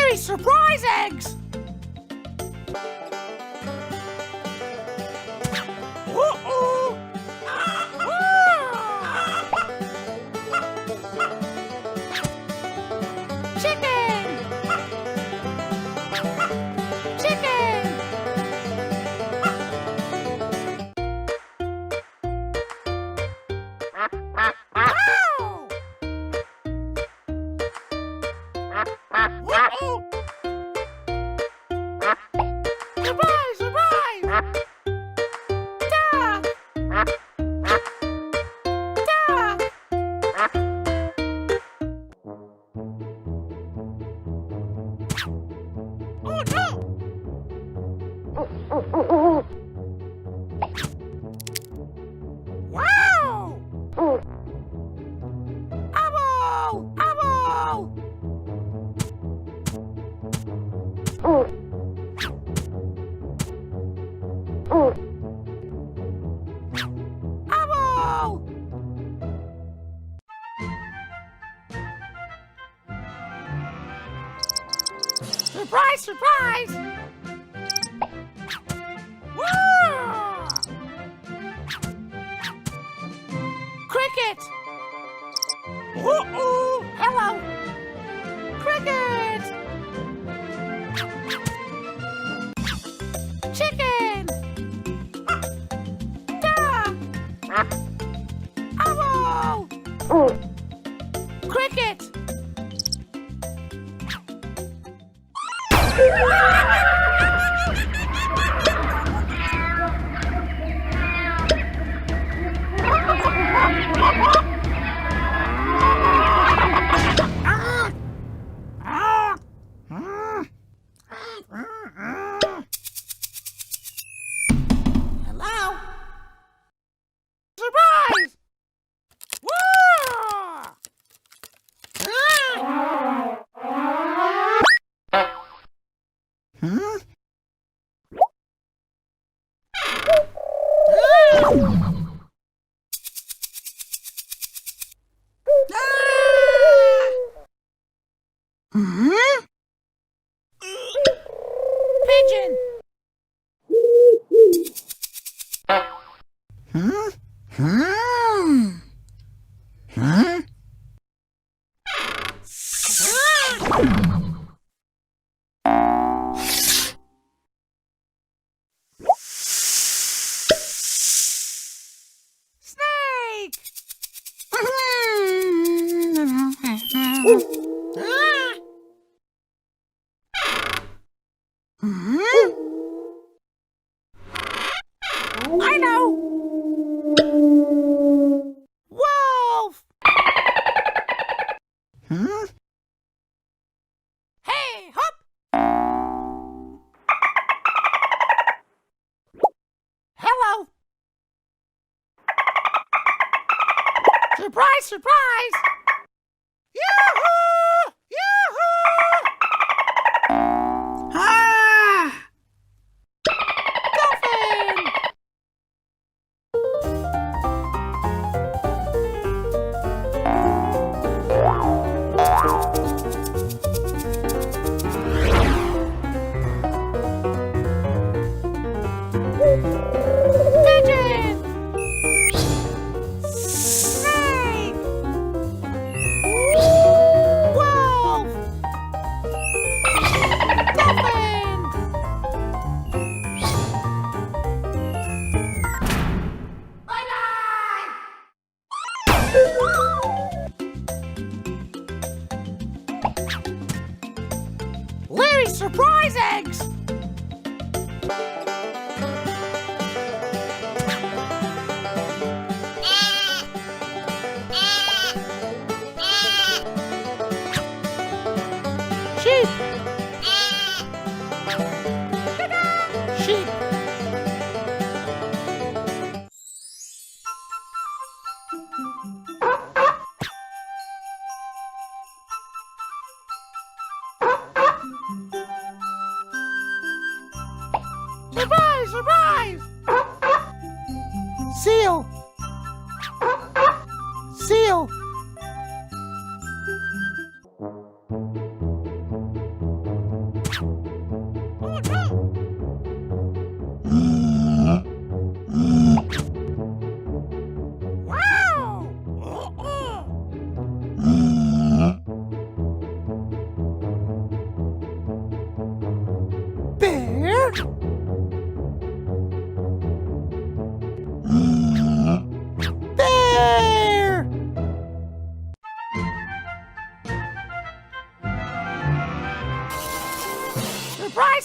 Larry's surprise eggs! Uh-oh! Chicken! Chicken! Ow! Uh-oh! Surprise! Surprise! Duck! Duck! Oh no! Wow! Apple! Apple! Apple! Surprise! Surprise! Whoa! Cricket! Uh-oh! Hello! Cricket! Chicken! Duck! Owl! Cricket! Hello? Surprise! Whoa! Huh? Pigeon! Huh? Huh? Huh? Snake! I know! Wolf! Huh? Hey, hop! Hello! Surprise, surprise! Yoo-hoo! Yoo-hoo! Ah! Dolphin! Pigeon! Snake! Wolf! Dolphin! Bye-bye! Larry's surprise eggs! Sheep! Sheep!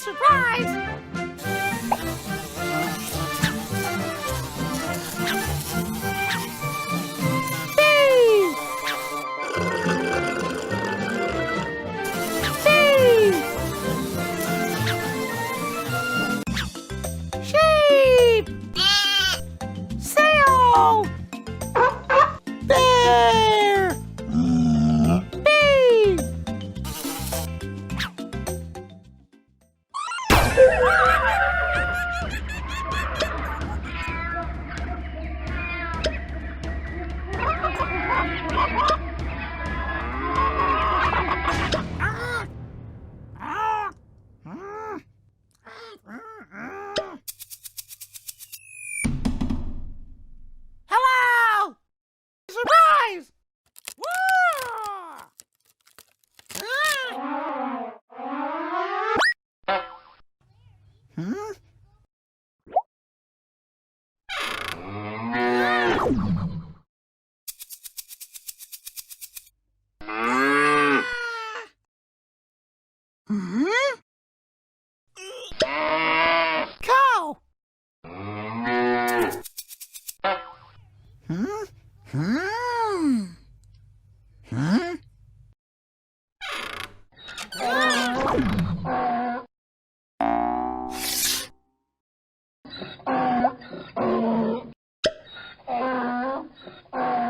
surprise! Bee! Bee! Sheep! Sail! Bear! Bee! Hello! Surprise! Whoa! Cow!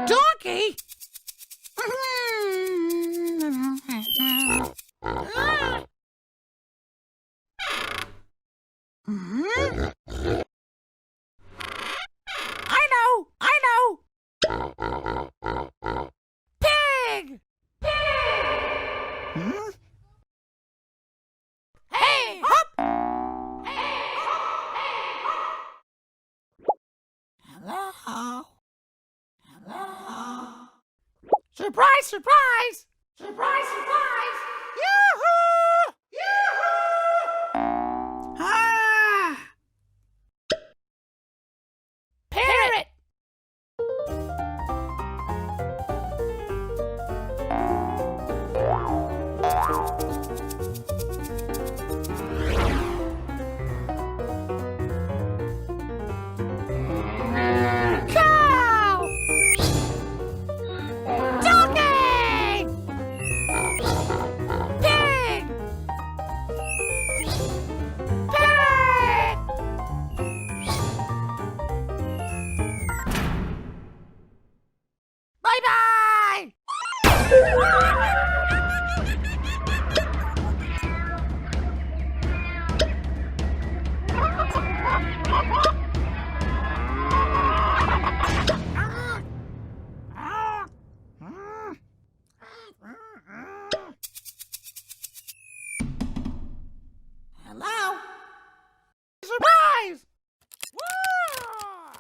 Donkey? I know! Pig! Hey, hop! Hello? Surprise, surprise! Surprise, surprise! Yoo-hoo! Yoo-hoo! Ah! Parrot! Cow! Donkey! Pig! Parrot! Bye-bye! Hello? Surprise! Whoa!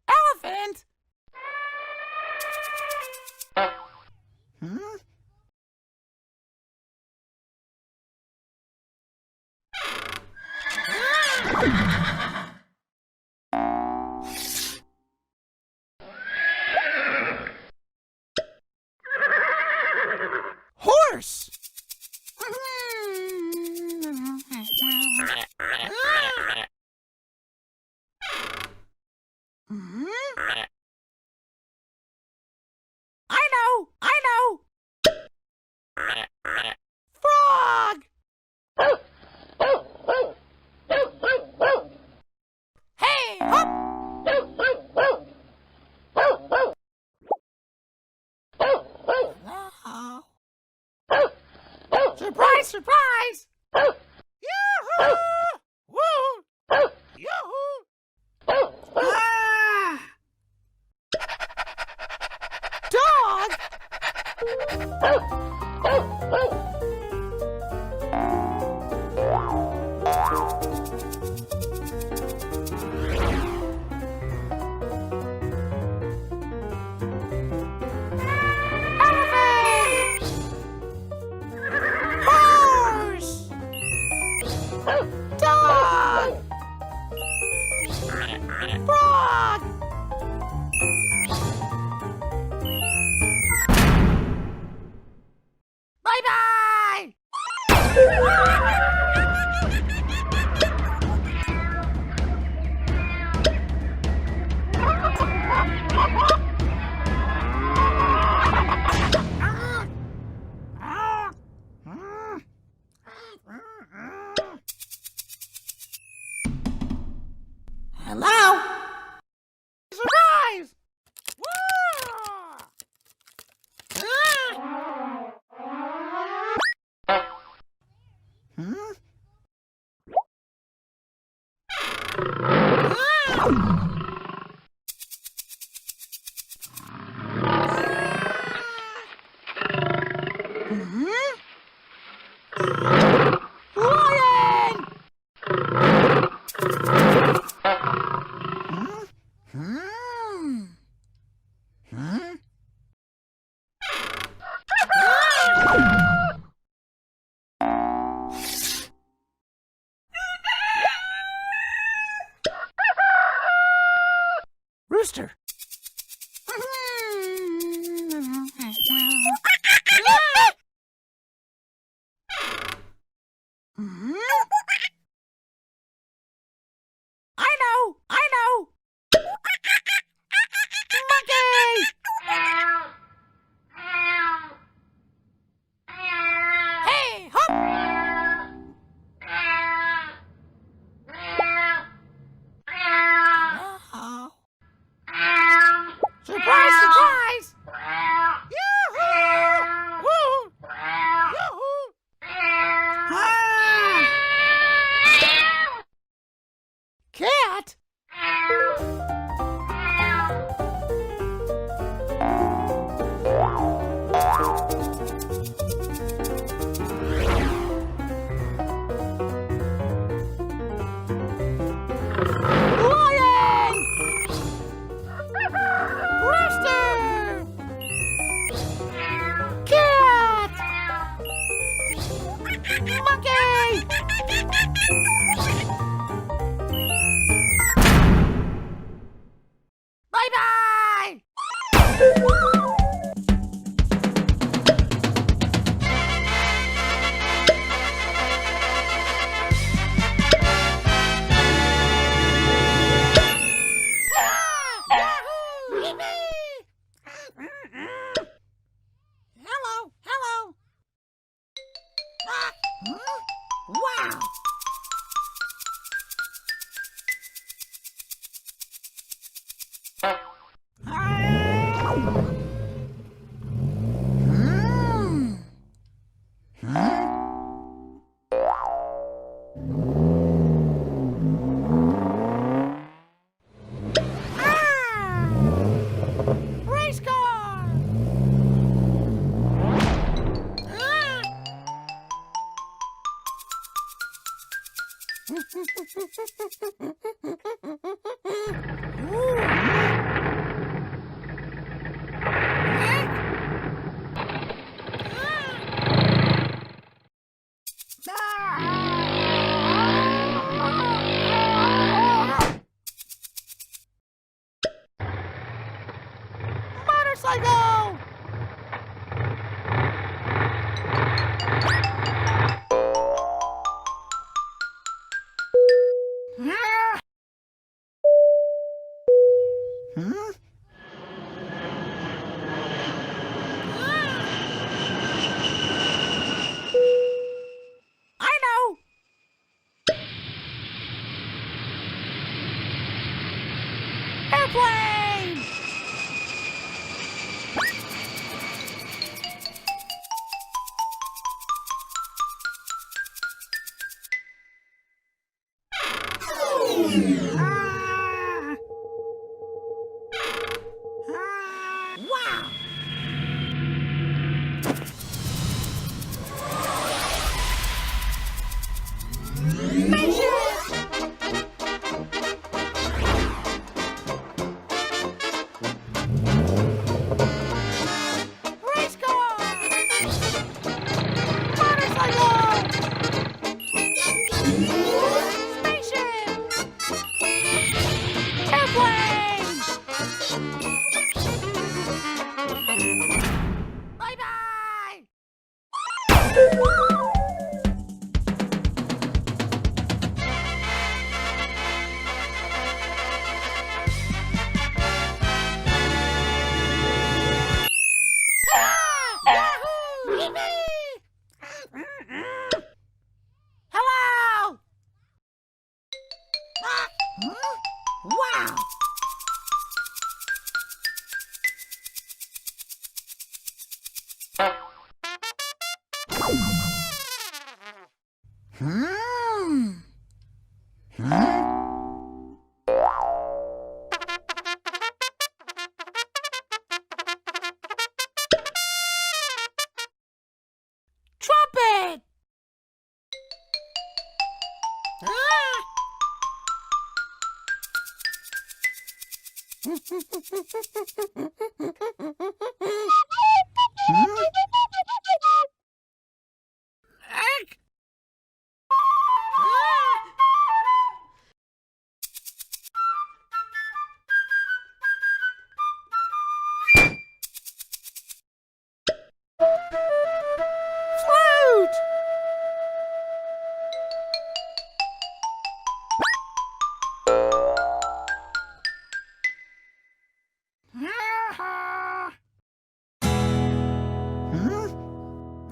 Elephant? Horse? I know! Frog! Hey, hop! Hello? Surprise, surprise! Yoo-hoo! Woo! Yoo-hoo! Ah! Dog! Dog! Frog! Bye-bye! Hello? Surprise! Lion! Rooster. I know! Monkey! Hey, hop! Uh-oh. Surprise, surprise! Yoo-hoo! Woo! Yoo-hoo! Ah! Cat? Lion! Rooster! Cat! Monkey! Bye-bye! Yahoo! Yippee! Hello, hello. Wow! Race car! Motorcycle! I know! Airplane! Hmm. Huh? Trumpet! Ah! Egg! Flute! Ah! Hmm?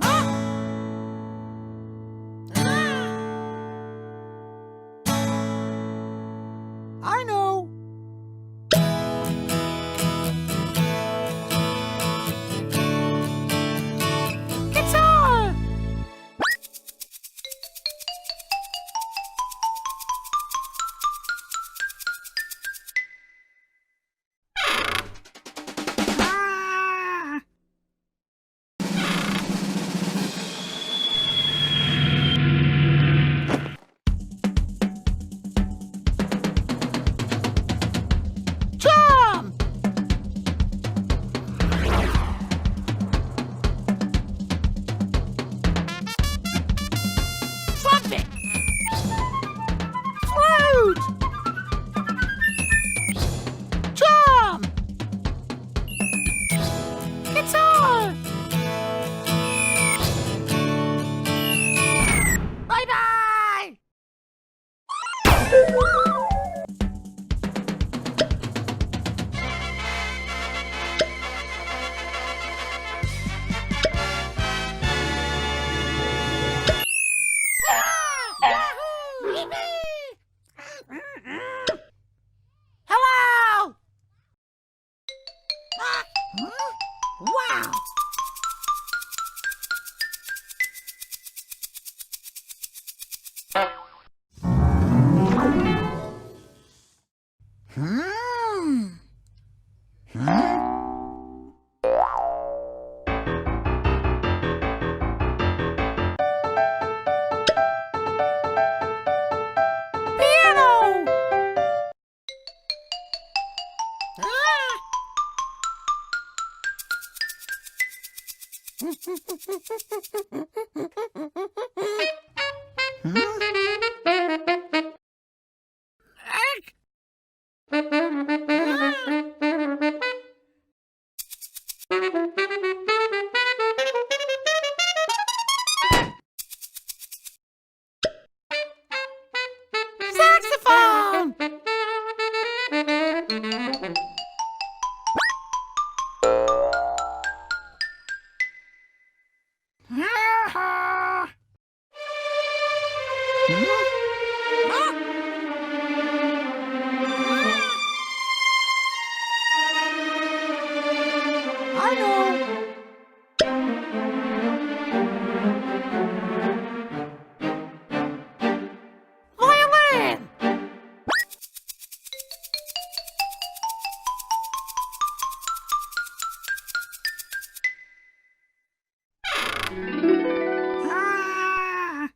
Ah! I know. Guitar! Ah! Drum! Trumpet! Flute! Drum! Guitar! Bye-bye! Yahoo! Yippee! Hello! Huh? Wow! Hmm. Huh? Piano! Ah! Hmm? Egg? Saxophone! Ah! I know. Violin! Ah!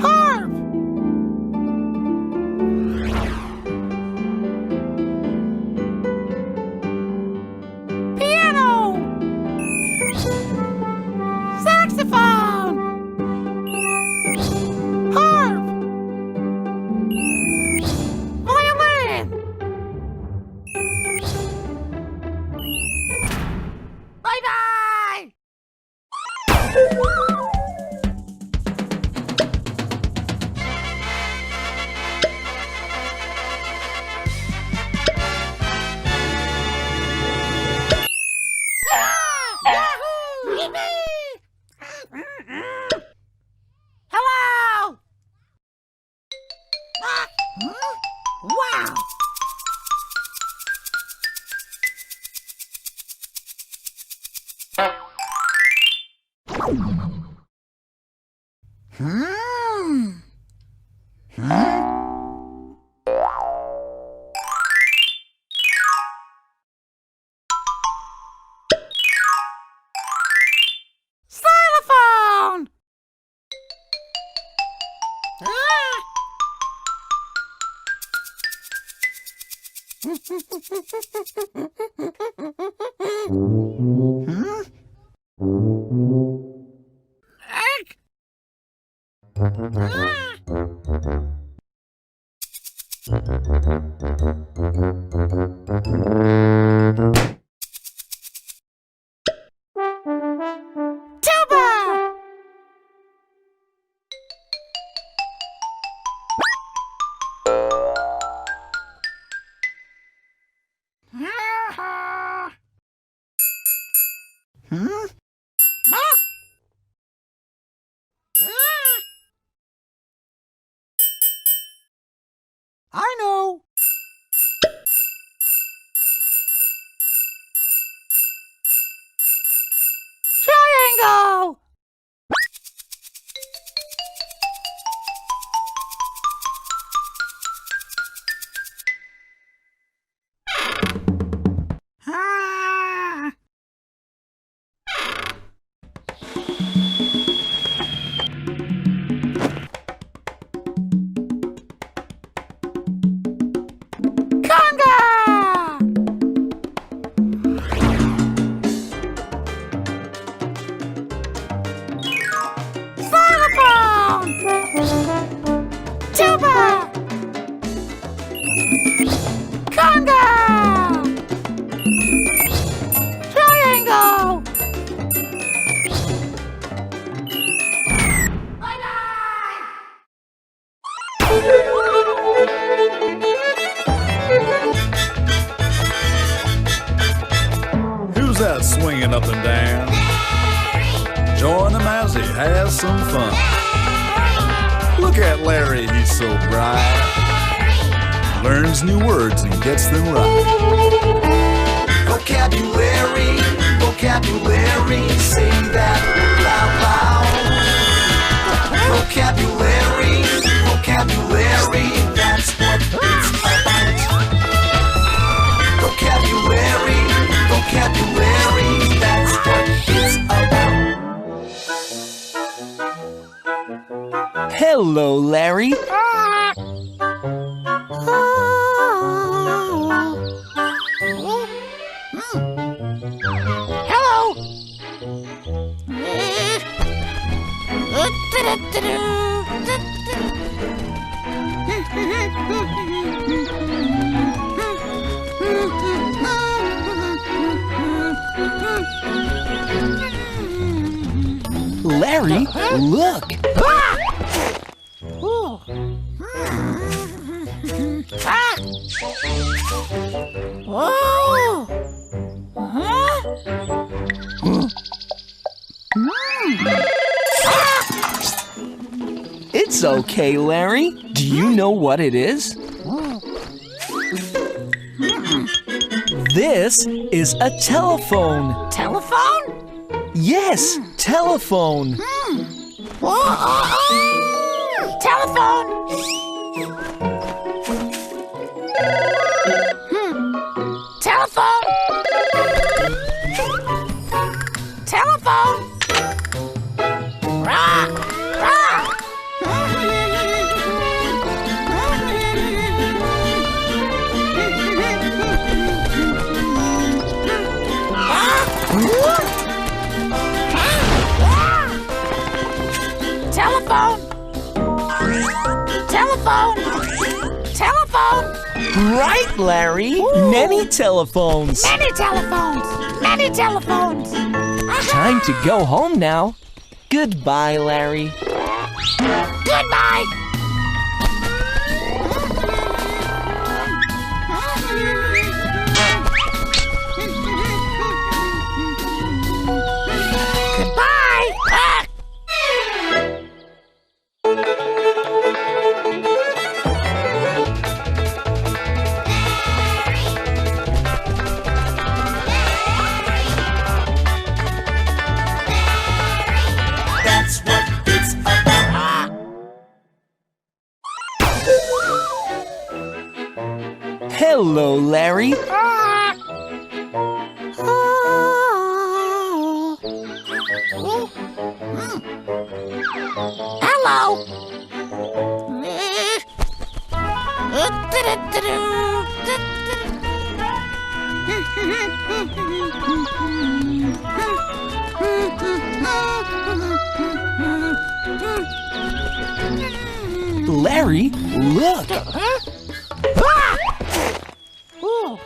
Harp! Piano! Saxophone! Harp! Violin! Bye-bye! Yahoo! Yippee! Hello! Wow! Egg. Tuba. Hmm? I know. Triangle. Ah. Conga. Xylophone. Tuba. Conga. Triangle. Who's that swinging up and down? Join him as he has some fun. Look at Larry, he's so bright. Learns new words and gets them right. Vocabulary, vocabulary, say that loud, loud. Vocabulary, vocabulary, that's what it's about. Vocabulary, vocabulary, that's what it's about. Hello, Larry. Hello. Larry, look. Oh. It's okay, Larry. Do you know what it is? This is a telephone. Telephone? Yes, telephone. Telephone. Telephone. Telephone. Rah, rah. Telephone. Telephone. Telephone. Right, Larry. Many telephones. Many telephones. Many telephones. Time to go home now. Goodbye, Larry. Goodbye. Goodbye. That's what it's about. Hello, Larry. Hello. Larry, look! Ah! Ooh.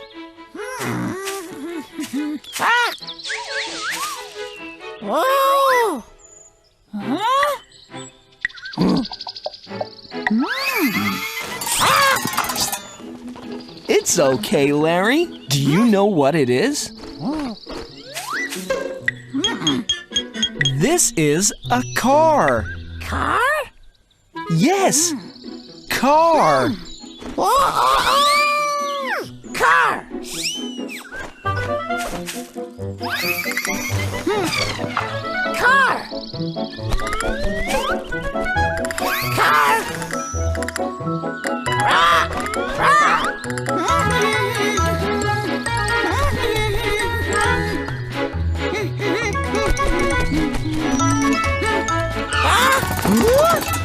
Ah! Whoa! Huh? It's okay, Larry. Do you know what it is? This is a car. Car? Yes, car. Whoa! Car! Car! Car! Rah! Rah! Ah!